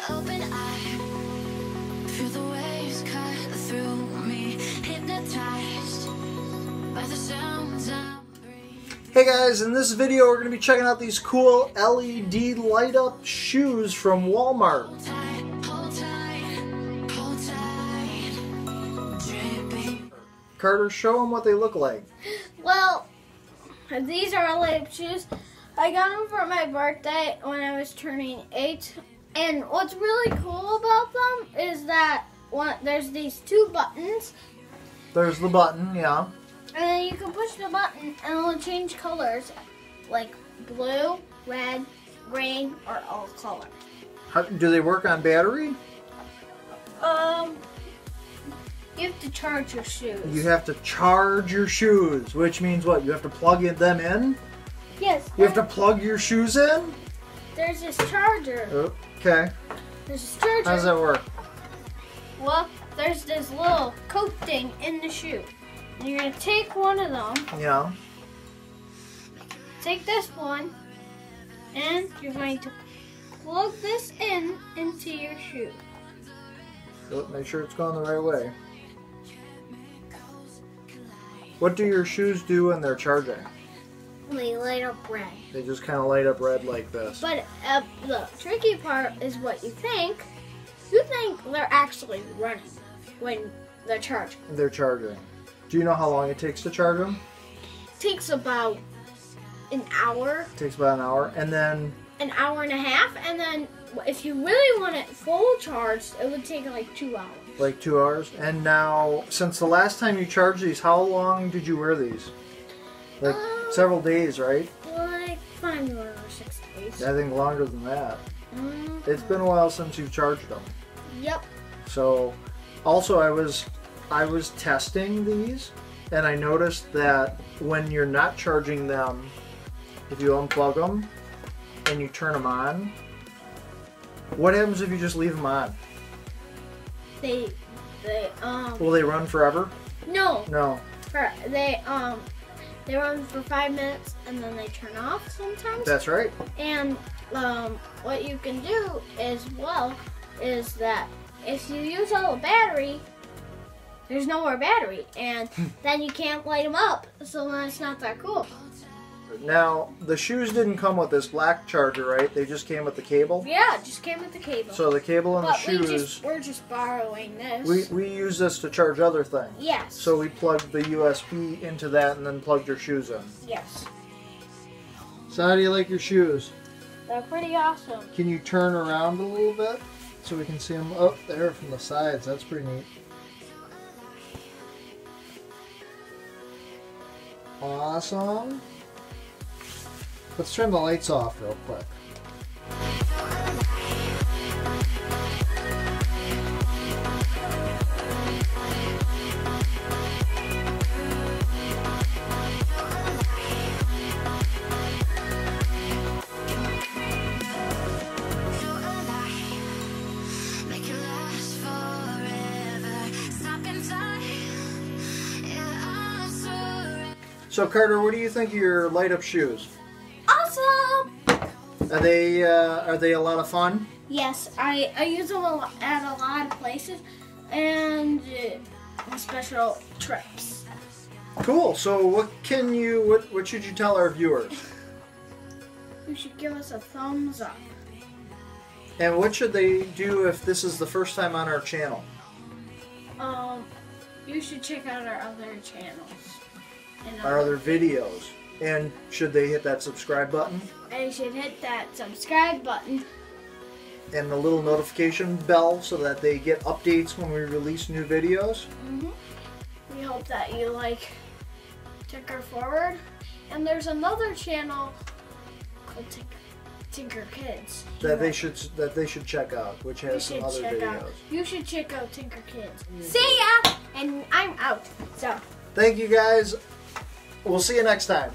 Open eye, feel the waves cut through me, hypnotized by the sounds I'm breathing. Hey guys, in this video we're going to be checking out these cool LED light up shoes from Walmart. Hold tight, hold tight, dripping. Carter, show them what they look like. Well, these are light shoes. I got them for my birthday when I was turning 8. And what's really cool about them is that there's these 2 buttons. There's the button, yeah. And then you can push the button and it'll change colors like blue, red, green, or all color. Do they work on battery? You have to charge your shoes. You have to charge your shoes, which means what? You have to plug them in? Yes. You have to plug your shoes in? There's this charger. Okay. There's this charger. How does that work? Well, there's this little coat thing in the shoe. And you're going to take one of them. Yeah. Take this one. And you're going to plug this into your shoe. Make sure it's going the right way. What do your shoes do when they're charging? They light up red. They just kind of light up red like this. But the tricky part is what you think. You think they're actually running when they're charging. They're charging. Do you know how long it takes to charge them? It takes about an hour. It takes about an hour. And then... An hour and a half. And then if you really want it full charged, it would take like 2 hours. Like 2 hours? And now, since the last time you charged these, how long did you wear these? Like several days, right? Like 5 or 6 days. I think longer than that. It's been a while since you've charged them. Yep. So, also I was testing these, and I noticed that when you're not charging them, if you unplug them and you turn them on, what happens if you just leave them on? Will they run forever? No. No. They run for 5 minutes and then they turn off sometimes. That's right. And what you can do as well is that if you use all the battery, there's no more battery, and then you can't light them up, so then it's not that cool. Now, the shoes didn't come with this black charger, right? They just came with the cable? Yeah, it just came with the cable. So the cable and the shoes... We're just borrowing this. We use this to charge other things. Yes. So we plugged the USB into that and then plugged your shoes in. Yes. So how do you like your shoes? They're pretty awesome. Can you turn around a little bit so we can see them up there from the sides? That's pretty neat. Awesome. Let's turn the lights off real quick. So Carter, what do you think of your light up shoes? Awesome! Are they a lot of fun? Yes, I use them at a lot of places and on special trips. Cool. So what should you tell our viewers? You should give us a thumbs up. And what should they do if this is the first time on our channel? You should check out our other channels. And our other videos. And should they hit that subscribe button? They should hit that subscribe button. And the little notification bell so that they get updates when we release new videos. We hope that you like Tinker Forward. And there's another channel called Tinker Kids. That they should check out, which has some other videos. You should check out Tinker Kids. See ya! And I'm out. So thank you guys. We'll see you next time.